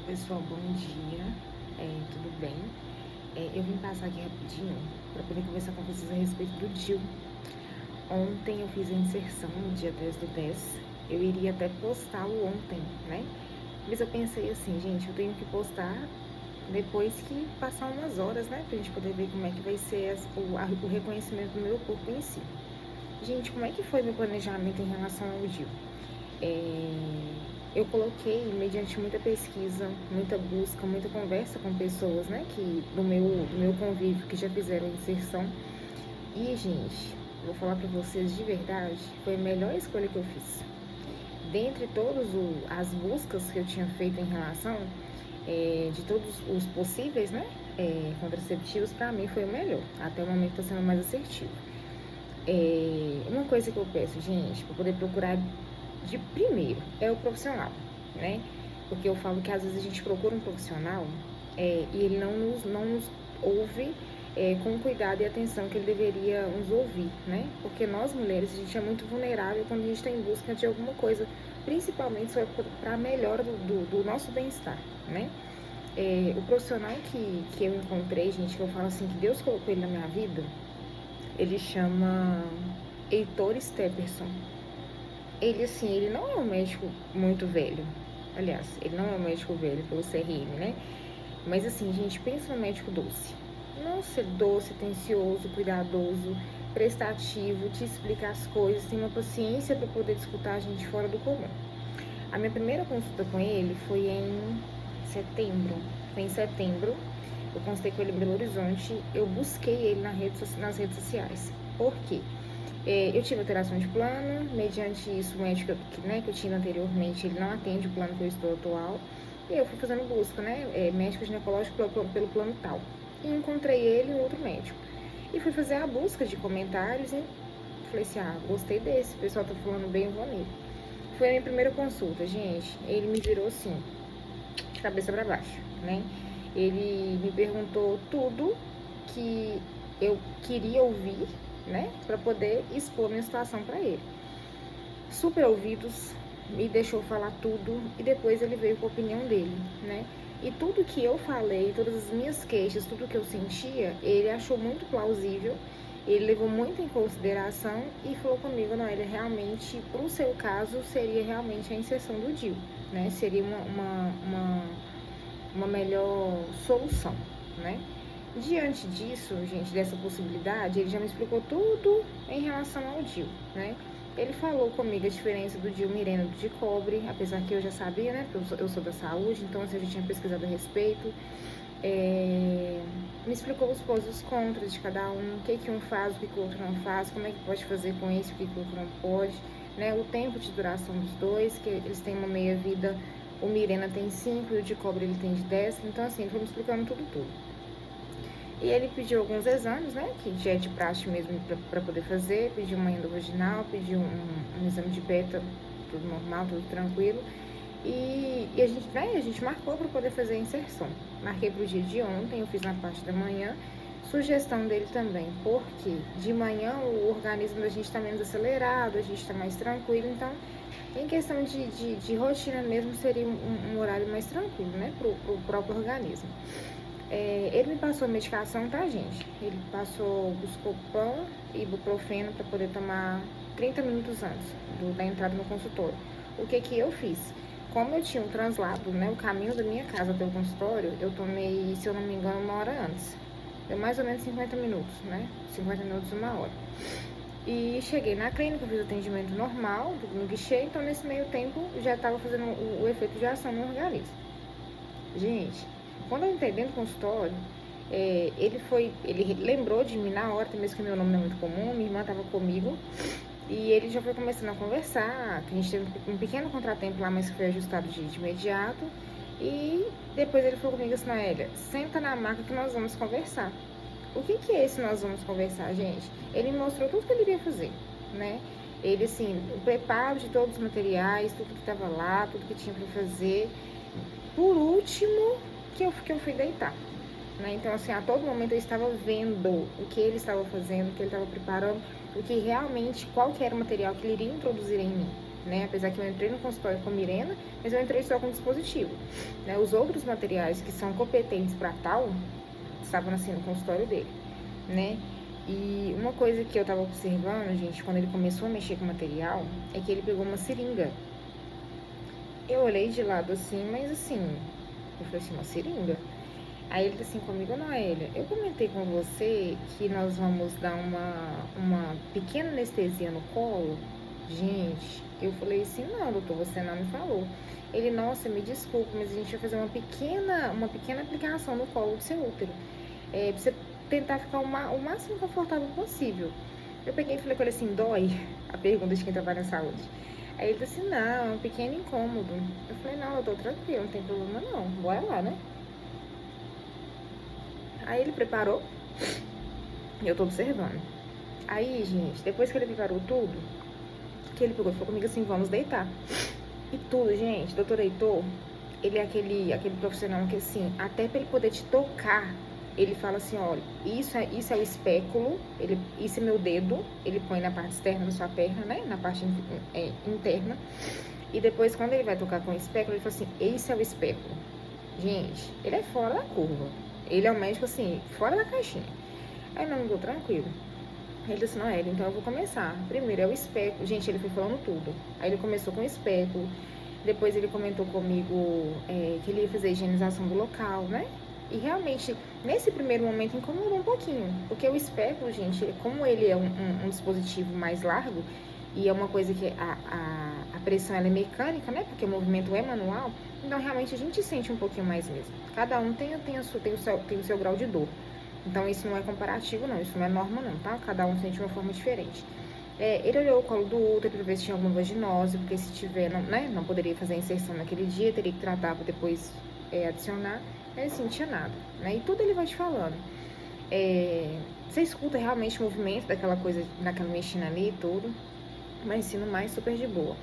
Pessoal, bom dia, tudo bem? Eu vim passar aqui rapidinho para poder conversar com vocês a respeito do DIU. Ontem eu fiz a inserção no dia 10 do 10, eu iria até postar o ontem, né? Mas eu pensei assim, gente, eu tenho que postar depois que passar umas horas, né? Pra gente poder ver como é que vai ser o reconhecimento do meu corpo em si. Gente, como é que foi meu planejamento em relação ao DIU? Eu coloquei, mediante muita pesquisa, muita busca, muita conversa com pessoas, né, que do meu convívio, que já fizeram a inserção. E, gente, vou falar pra vocês de verdade, foi a melhor escolha que eu fiz. Dentre todas as buscas que eu tinha feito em relação, de todos os possíveis, né, contraceptivos, pra mim foi o melhor. Até o momento tá sendo mais assertivo. Uma coisa que eu peço, gente, pra poder procurar de primeiro é o profissional, né? Porque eu falo que às vezes a gente procura um profissional e ele não nos ouve com o cuidado e atenção que ele deveria nos ouvir, né? Porque nós mulheres, a gente é muito vulnerável quando a gente está em busca de alguma coisa, principalmente para a melhora do nosso bem-estar, né? O profissional que eu encontrei, gente, que eu falo assim, que Deus colocou ele na minha vida, ele chama Heitor Stepperson. Ele, assim, ele não é um médico muito velho. Aliás, ele não é um médico velho pelo CRM, né? Mas, assim, gente, pensa no médico doce. Nossa, doce, atencioso, cuidadoso, prestativo, te explica as coisas, tem uma paciência para poder escutar a gente fora do comum. A minha primeira consulta com ele foi em setembro. Foi em setembro. Eu consultei com ele em Belo Horizonte. Eu busquei ele nas redes sociais. Por quê? Eu tive alteração de plano, mediante isso o médico que eu tive anteriormente, ele não atende o plano que eu estou atual, e eu fui fazendo busca, né, médico ginecológico pelo plano tal, e encontrei ele e outro médico, e fui fazer a busca de comentários, e falei assim, gostei desse, o pessoal tá falando bem, eu vou nele. Foi a minha primeira consulta, gente, ele me virou assim, de cabeça para baixo, né, ele me perguntou tudo que eu queria ouvir, né, para poder expor minha situação para ele. Super ouvidos, me deixou falar tudo e depois ele veio com a opinião dele, né? E tudo que eu falei, todas as minhas queixas, tudo que eu sentia, ele achou muito plausível, ele levou muito em consideração e falou comigo, não, ele realmente, pro seu caso, seria realmente a inserção do DIU, né? Seria uma melhor solução, né? Diante disso, gente, dessa possibilidade, ele já me explicou tudo em relação ao DIU, né? Ele falou comigo a diferença do DIU Mirena do de cobre, apesar que eu já sabia, né? Porque eu sou da saúde, então assim, eu já tinha pesquisado a respeito. Me explicou os pós e os contras de cada um, o que um faz, o que o outro não faz, como é que pode fazer com esse, o que o outro não pode, né? O tempo de duração dos dois, que eles têm uma meia-vida, o Mirena tem 5 e o de cobre ele tem de 10, então assim, ele foi me explicando tudo. E ele pediu alguns exames, né, que já é de praxe mesmo para poder fazer, pediu uma endovaginal, pediu um exame de beta, tudo normal, tudo tranquilo. E a gente marcou para poder fazer a inserção. Marquei para o dia de ontem, eu fiz na parte da manhã. Sugestão dele também, porque de manhã o organismo da gente está menos acelerado, a gente está mais tranquilo, então em questão de rotina mesmo seria um horário mais tranquilo, né, para o próprio organismo. Ele me passou a medicação, tá, gente? Ele passou Buscopan e Ibuprofeno para poder tomar 30 minutos antes da entrada no consultório. O que eu fiz? Como eu tinha um translado, né, o caminho da minha casa até o consultório, eu tomei, se eu não me engano, 1 hora antes. Deu mais ou menos 50 minutos, né? 50 minutos, 1 hora. E cheguei na clínica, fiz o atendimento normal, no guichê, então nesse meio tempo já estava fazendo o efeito de ação no organismo. Gente, quando eu entrei dentro do consultório, ele lembrou de mim na hora, mesmo que meu nome não é muito comum, minha irmã estava comigo, e ele já foi começando a conversar, que a gente teve um pequeno contratempo lá, mas que foi ajustado de imediato, e depois ele falou comigo assim, Noélia, senta na maca que nós vamos conversar. O que é esse nós vamos conversar, gente? Ele me mostrou tudo que ele iria fazer, né? Ele, assim, o preparo de todos os materiais, tudo que estava lá, tudo que tinha para fazer. Por último, que eu fui deitar, né? Então, assim, a todo momento eu estava vendo o que ele estava fazendo, o que ele estava preparando, qual que era o material que ele iria introduzir em mim, né? Apesar que eu entrei no consultório com Mirena, mas eu entrei só com dispositivo, né? Os outros materiais que são competentes para tal, estavam assim no consultório dele, né? E uma coisa que eu tava observando, gente, quando ele começou a mexer com o material, é que ele pegou uma seringa. Eu olhei de lado assim, mas assim, eu falei assim, uma seringa? Aí ele disse assim comigo, Noélia, eu comentei com você que nós vamos dar uma pequena anestesia no colo. Gente, eu falei assim, não, doutor, você não me falou. Ele, nossa, me desculpe, mas a gente vai fazer uma pequena aplicação no colo do seu útero. Pra você tentar ficar o máximo confortável possível. Eu peguei e falei com ele assim, dói? A pergunta de quem trabalha na saúde. Aí ele disse assim, não, é um pequeno incômodo. Eu falei, não, eu tô tranquilo, não tem problema não, bora lá, né? Aí ele preparou e eu tô observando. Aí, gente, depois que ele preparou tudo, que ele pegou e falou comigo assim, vamos deitar. E tudo, gente, doutor Heitor, ele é aquele profissional que assim, até pra ele poder te tocar, ele fala assim, olha, isso é o espéculo, isso é meu dedo, ele põe na parte externa da sua perna, né, na parte interna, e depois quando ele vai tocar com o espéculo, ele fala assim, esse é o espéculo. Gente, ele é fora da curva, ele é o médico assim, fora da caixinha. Aí não, tô tranquilo. Ele disse, não, Ellen, então eu vou começar. Primeiro é o espéculo. Gente, ele foi falando tudo. Aí ele começou com o espéculo. Depois ele comentou comigo que ele ia fazer a higienização do local, né? E realmente, nesse primeiro momento, incomodou um pouquinho. Porque o espéculo, gente, como ele é um dispositivo mais largo, e é uma coisa que a pressão ela é mecânica, né? Porque o movimento é manual, então realmente a gente sente um pouquinho mais mesmo. Cada um tem o seu grau de dor. Então, isso não é comparativo, não. Isso não é norma, não, tá? Cada um sente de uma forma diferente. Ele olhou o colo do útero para ver se tinha alguma vaginose, porque se tiver, não, né, não poderia fazer a inserção naquele dia, teria que tratar para depois adicionar. Mas, assim, não tinha nada, né? E tudo ele vai te falando. Você escuta realmente o movimento daquela coisa, naquela mexina ali e tudo, mas ensino mais super de boa.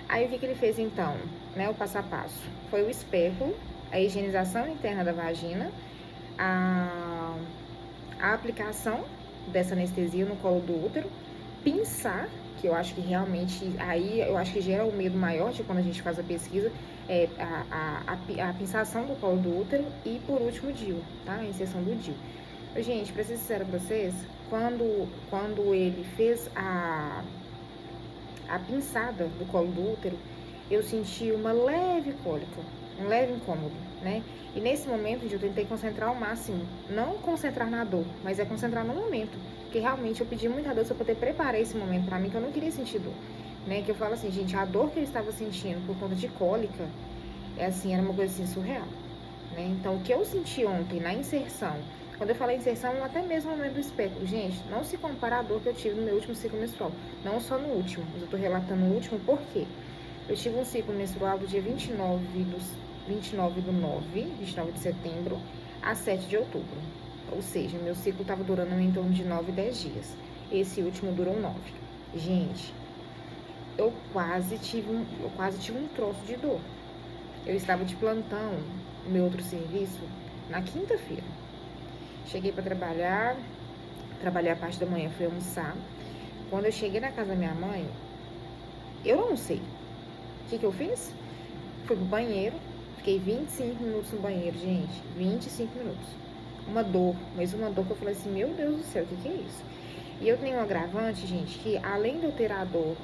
Aí, o que ele fez, então? Né, o passo a passo. Foi o espéculo, a higienização interna da vagina, a aplicação dessa anestesia no colo do útero, pinçar, que eu acho que realmente, aí eu acho que gera o medo maior de quando a gente faz a pesquisa, a pinçação do colo do útero e, por último, o DIU, tá? A inserção do DIU. Gente, pra ser sincera pra vocês, quando ele fez a pinçada do colo do útero, eu senti uma leve cólica, um leve incômodo, né? E nesse momento, eu tentei concentrar ao máximo, não concentrar na dor, mas é concentrar no momento, porque realmente eu pedi muita Deus para poder preparar esse momento para mim, que eu não queria sentir dor, né? Que eu falo assim, gente, a dor que eu estava sentindo por conta de cólica, era uma coisa assim surreal, né? Então, o que eu senti ontem na inserção, quando eu falei inserção, até mesmo no momento do espéculo, gente, não se compara a dor que eu tive no meu último ciclo menstrual, não só no último, mas eu tô relatando o último, por quê? Eu tive um ciclo menstrual do dia 29 do 9, 29 de setembro, a 7 de outubro. Ou seja, meu ciclo estava durando em torno de 9, 10 dias. Esse último durou 9. Gente, eu quase tive um troço de dor. Eu estava de plantão no meu outro serviço na quinta-feira. Cheguei para trabalhei a parte da manhã, fui almoçar. Quando eu cheguei na casa da minha mãe, eu não sei. O que eu fiz? Fui pro banheiro, fiquei 25 minutos no banheiro, gente. 25 minutos. Uma dor, mas uma dor que eu falei assim, meu Deus do céu, o que é isso? E eu tenho um agravante, gente, que além de eu ter a dor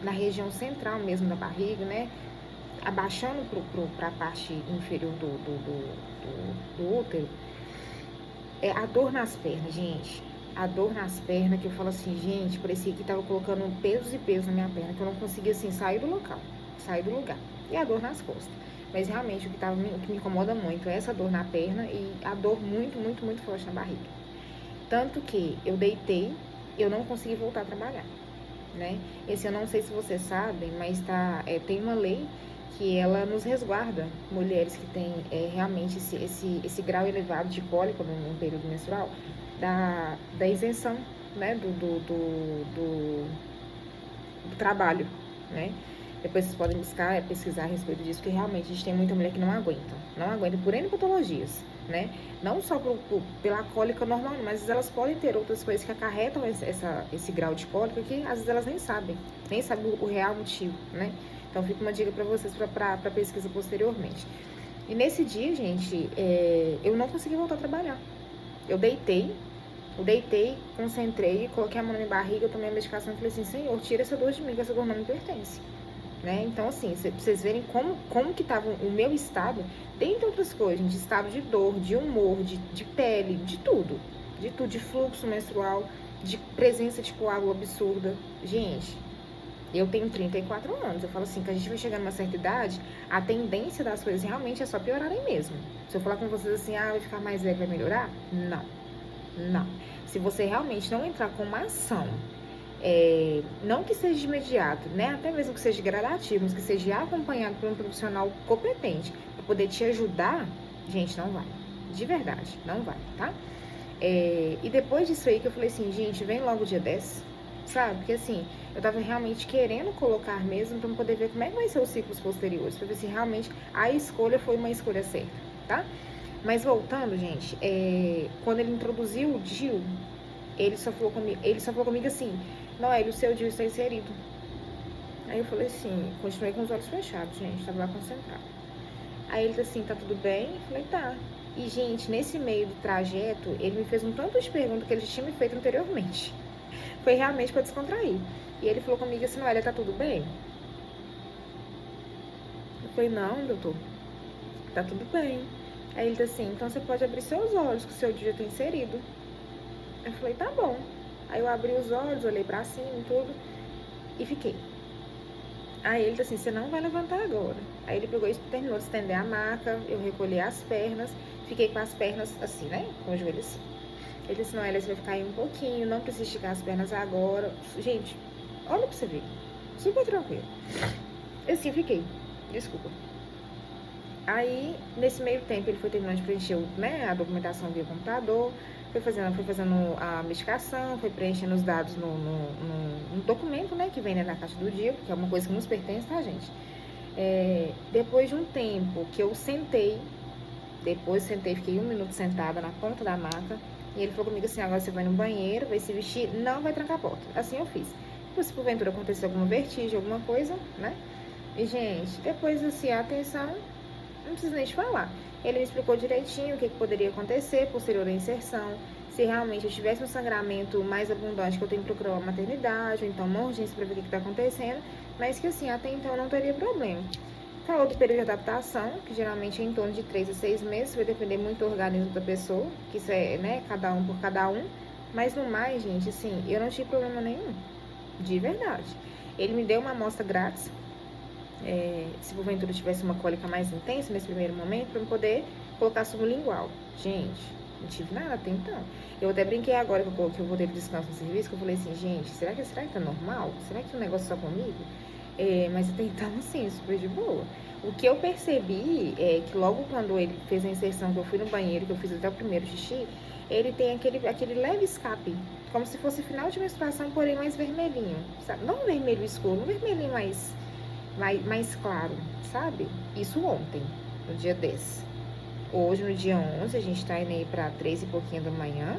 na região central mesmo da barriga, né? Abaixando pra parte inferior do útero, a dor nas pernas, gente. A dor nas pernas, que eu falo assim, gente, parecia que tava colocando pesos e pesos na minha perna, que eu não conseguia, assim, sair do lugar. E a dor nas costas. Mas realmente o que me incomoda muito é essa dor na perna e a dor muito, muito, muito forte na barriga. Tanto que eu deitei, eu não consegui voltar a trabalhar, né? Eu não sei se vocês sabem, mas tem uma lei que ela nos resguarda, mulheres que têm realmente esse grau elevado de cólica no período menstrual, da isenção, né, do trabalho, né? Depois vocês podem buscar, pesquisar a respeito disso, porque realmente a gente tem muita mulher que não aguenta por N patologias, né? Não só pela cólica normal, mas elas podem ter outras coisas que acarretam esse grau de cólica que às vezes elas nem sabem o real motivo, né? Então fica uma dica pra vocês pra pesquisa posteriormente. E nesse dia, gente, eu não consegui voltar a trabalhar. Eu deitei, concentrei, coloquei a mão na minha barriga, eu tomei a medicação e falei assim, Senhor, tira essa dor de mim, que essa dor não me pertence. Né? Então, assim, pra vocês verem como que tava o meu estado, dentre outras coisas, de estado de dor, de humor, de pele, de tudo, de fluxo menstrual, de presença de coágulo absurda. Gente, eu tenho 34 anos, eu falo assim, que a gente vai chegar numa certa idade, a tendência das coisas realmente é só piorarem mesmo. Se eu falar com vocês assim, vai ficar mais velho, vai melhorar? Não, não. Se você realmente não entrar com uma ação, não que seja de imediato, né? Até mesmo que seja gradativo, mas que seja acompanhado por um profissional competente para poder te ajudar, gente, não vai. De verdade, não vai, tá? E depois disso aí que eu falei assim, gente, vem logo o dia 10, sabe? Porque assim, eu tava realmente querendo colocar mesmo pra poder ver como é que vai ser os ciclos posteriores, pra ver se realmente a escolha foi uma escolha certa, tá? Mas voltando, gente, quando ele introduziu o DIU, ele só falou comigo assim, Noelle, o seu DIU está inserido. Aí eu falei assim, continuei com os olhos fechados, gente, tava lá concentrado. Aí ele disse assim, tá tudo bem? Eu falei, tá. E, gente, nesse meio do trajeto, ele me fez um tanto de perguntas que ele já tinha me feito anteriormente. Foi realmente pra descontrair. E ele falou comigo assim, Noelle, tá tudo bem? Eu falei, não, doutor, tá tudo bem. Aí ele disse assim, então você pode abrir seus olhos, que o seu DIU tá inserido. Eu falei, tá bom. Aí eu abri os olhos, olhei pra cima e tudo, e fiquei. Aí ele disse assim, você não vai levantar agora. Aí ele pegou e terminou de estender a maca, eu recolhi as pernas, fiquei com as pernas assim, né, com o joelho assim. Ele disse, Noelle, você vai ficar aí um pouquinho, não precisa esticar as pernas agora. Gente, olha pra você ver, super tranquilo. Assim, eu fiquei, desculpa. Aí, nesse meio tempo, ele foi terminando de preencher a documentação via computador, foi fazendo a medicação, foi preenchendo os dados no documento, né, que vem na caixa do DIU, que é uma coisa que nos pertence, tá, gente? Depois de um tempo que eu sentei, fiquei 1 minuto sentada na ponta da maca, e ele falou comigo assim, agora você vai no banheiro, vai se vestir, não vai trancar a porta. Assim eu fiz. Se porventura acontecer alguma vertigem, alguma coisa, né? E, gente, depois, assim, a atenção, não preciso nem te falar. Ele me explicou direitinho o que poderia acontecer posterior à inserção, se realmente eu tivesse um sangramento mais abundante, que eu tenho que procurar uma maternidade, ou então uma urgência para ver o que está acontecendo, mas que assim, até então não teria problema. Falou do período de adaptação, que geralmente é em torno de 3 a 6 meses, vai depender muito do organismo da pessoa, que isso é, né, cada um por cada um, mas no mais, gente, assim, eu não tive problema nenhum, de verdade. Ele me deu uma amostra grátis, se porventura tivesse uma cólica mais intensa nesse primeiro momento, para eu poder colocar sublingual. Gente, não tive nada até então. Eu até brinquei agora que eu voltei pro descanso no serviço, que eu falei assim, gente, será que tá normal? Será que o negócio é só comigo? Mas até então, assim, super de boa. O que eu percebi é que logo quando ele fez a inserção, que eu fui no banheiro, que eu fiz até o primeiro xixi, ele tem aquele leve escape, como se fosse final de menstruação, porém mais vermelhinho, sabe? Não um vermelho escuro, um vermelhinho mais claro, sabe? Isso ontem, no dia 10. Hoje, no dia 11, a gente tá indo aí pra 3 e pouquinho da manhã.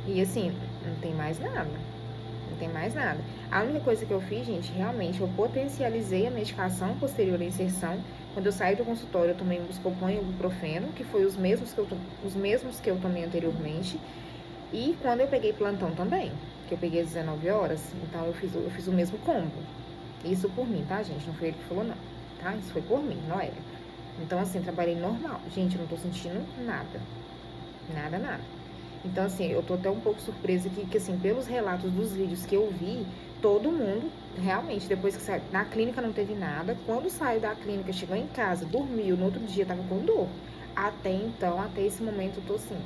E assim, não tem mais nada. Não tem mais nada. A única coisa que eu fiz, gente, realmente, eu potencializei a medicação posterior à inserção. Quando eu saí do consultório, eu tomei um Buscopan e um Ibuprofeno, que foi os mesmos que eu tomei anteriormente. E quando eu peguei plantão também, que eu peguei às 19 horas, então eu fiz o mesmo combo. Isso por mim, tá, gente? Não foi ele que falou, não. Tá? Isso foi por mim, Noelle. Então, assim, trabalhei normal. Gente, eu não tô sentindo nada. Nada, nada. Então, assim, eu tô até um pouco surpresa aqui, que assim, pelos relatos dos vídeos que eu vi, todo mundo, realmente, depois que saiu, na clínica não teve nada. Quando saiu da clínica, chegou em casa, dormiu, no outro dia tava com dor. Até então, até esse momento, eu tô assim,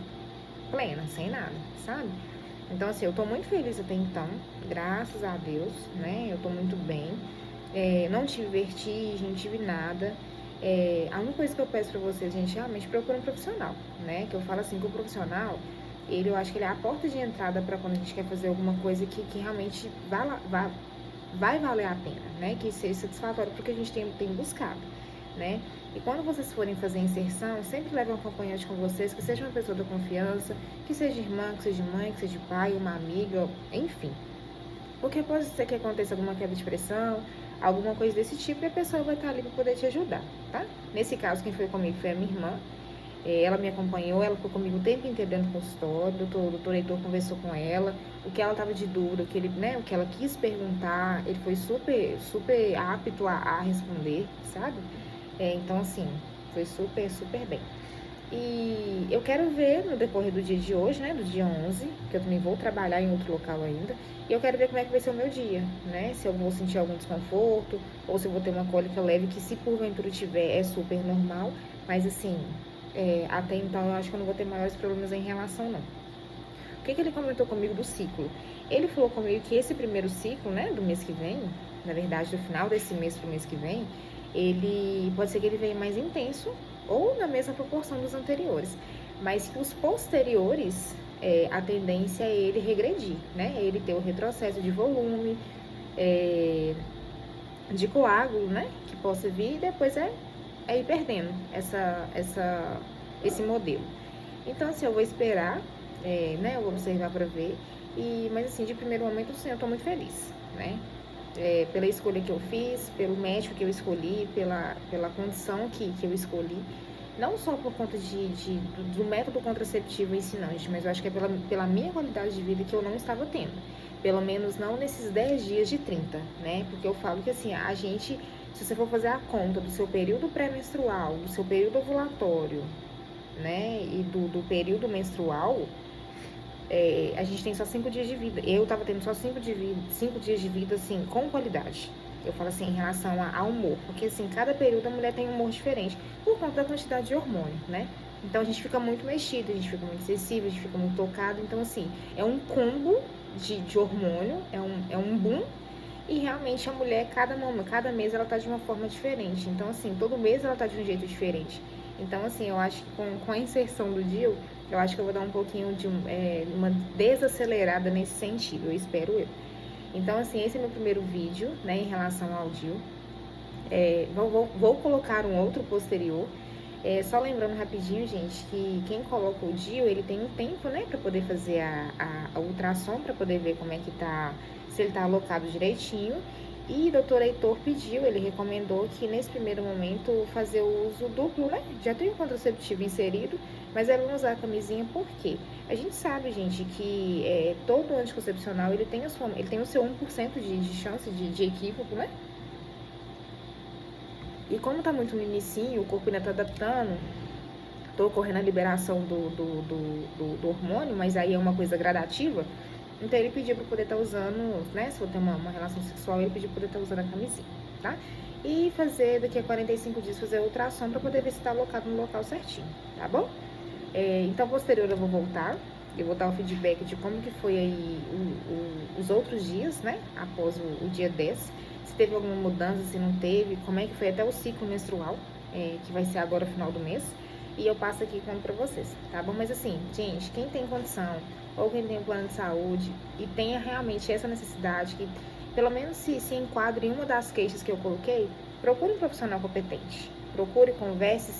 plena, sem nada, sabe? Então, assim, eu tô muito feliz até então, graças a Deus, né? Eu tô muito bem. Não tive vertigem, não tive nada. A única coisa que eu peço pra vocês, gente, realmente procura um profissional, né? Que eu falo assim, que o profissional, eu acho que ele é a porta de entrada pra quando a gente quer fazer alguma coisa que realmente vá vai valer a pena, né? Que seja satisfatório porque a gente tem buscado, né? E quando vocês forem fazer a inserção, sempre leve um acompanhante com vocês, que seja uma pessoa da confiança, que seja irmã, que seja mãe, que seja pai, uma amiga, enfim. Porque pode ser que aconteça alguma quebra de pressão, alguma coisa desse tipo, e a pessoa vai estar ali para poder te ajudar, tá? Nesse caso, quem foi comigo foi a minha irmã. Ela me acompanhou, ela ficou comigo o tempo inteiro dentro do consultório, o doutor Heitor conversou com ela, o que ela estava de dúvida, o que ela quis perguntar, ele foi super apto a responder, sabe? Então, assim, foi super bem. E eu quero ver no decorrer do dia de hoje, né, do dia 11, que eu também vou trabalhar em outro local ainda, e eu quero ver como é que vai ser o meu dia, né, se eu vou sentir algum desconforto, ou se eu vou ter uma cólica leve, que se porventura tiver é super normal, mas assim, até então eu acho que eu não vou ter maiores problemas em relação não. O que ele comentou comigo do ciclo? Ele falou comigo que esse primeiro ciclo, né, do mês que vem, na verdade, do final desse mês pro mês que vem, ele pode ser que ele venha mais intenso ou na mesma proporção dos anteriores, mas que os posteriores, a tendência é ele regredir, né? Ele ter o retrocesso de volume, de coágulo, né? Que possa vir e depois ir perdendo esse modelo. Então, assim, eu vou esperar, né? Eu vou observar para ver. Mas, assim, de primeiro momento, assim, eu tô muito feliz, né? Pela escolha que eu fiz, pelo médico que eu escolhi, pela condição que eu escolhi. Não só por conta do método contraceptivo ensinante, mas eu acho que é pela minha qualidade de vida que eu não estava tendo. Pelo menos não nesses 10 dias de 30, né? Porque eu falo que assim, a gente, se você for fazer a conta do seu período pré-menstrual, do seu período ovulatório, né? E do período menstrual, a gente tem só 5 dias de vida. Eu tava tendo só 5 dias de vida, assim, com qualidade. Eu falo assim, em relação ao humor. Porque, assim, cada período a mulher tem um humor diferente. Por conta da quantidade de hormônio, né? Então, a gente fica muito mexido, a gente fica muito sensível, a gente fica muito tocado. Então, assim, é um combo de hormônio, é um boom. E, realmente, a mulher, cada mês, ela tá de uma forma diferente. Então, assim, todo mês ela tá de um jeito diferente. Então, assim, eu acho que com a inserção do DIU, eu acho que eu vou dar um pouquinho de uma desacelerada nesse sentido, eu espero eu. Então, assim, esse é meu primeiro vídeo, né, em relação ao DIU. Vou colocar um outro posterior. Só lembrando rapidinho, gente, que quem coloca o DIU, ele tem um tempo, né, pra poder fazer a ultrassom, pra poder ver como é que tá, se ele tá alocado direitinho. E o doutor Heitor pediu, ele recomendou que nesse primeiro momento fazer o uso duplo, né? Já tem o contraceptivo inserido, mas ela não usar a camisinha, por quê? A gente sabe, gente, que todo anticoncepcional, ele tem o seu 1% de chance de equívoco, né? E como tá muito no inicinho, o corpo ainda tá adaptando, tô ocorrendo a liberação do hormônio, mas aí é uma coisa gradativa. Então ele pediu pra poder estar usando, né? Se for ter uma relação sexual, ele pediu pra poder estar usando a camisinha, tá? E fazer daqui a 45 dias, fazer ultrassom pra poder ver se tá alocado no local certinho, tá bom? Então, posterior eu vou voltar, eu vou dar o feedback de como que foi aí os outros dias, né? Após o dia 10. Se teve alguma mudança, se não teve, como é que foi até o ciclo menstrual, que vai ser agora final do mês. E eu passo aqui conto pra vocês, tá bom? Mas assim, gente, quem tem condição, ou quem tem um plano de saúde e tenha realmente essa necessidade, que pelo menos se enquadre em uma das queixas que eu coloquei, procure um profissional competente. Procure, converse,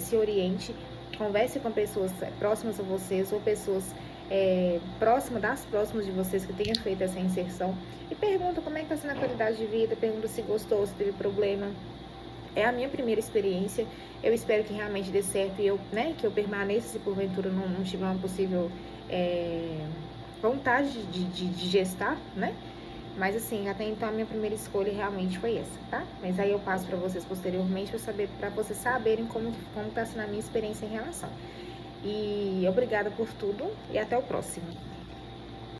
se oriente, converse com pessoas próximas a vocês ou pessoas próximas de vocês que tenham feito essa inserção e pergunta como é que está sendo a qualidade de vida, pergunta se gostou, se teve problema. É a minha primeira experiência, eu espero que realmente dê certo e que eu permaneça se porventura não tiver uma possível vontade de gestar, né? Mas assim, até então a minha primeira escolha realmente foi essa, tá? Mas aí eu passo pra vocês posteriormente pra vocês saberem como tá sendo a minha experiência em relação. E obrigada por tudo e até o próximo.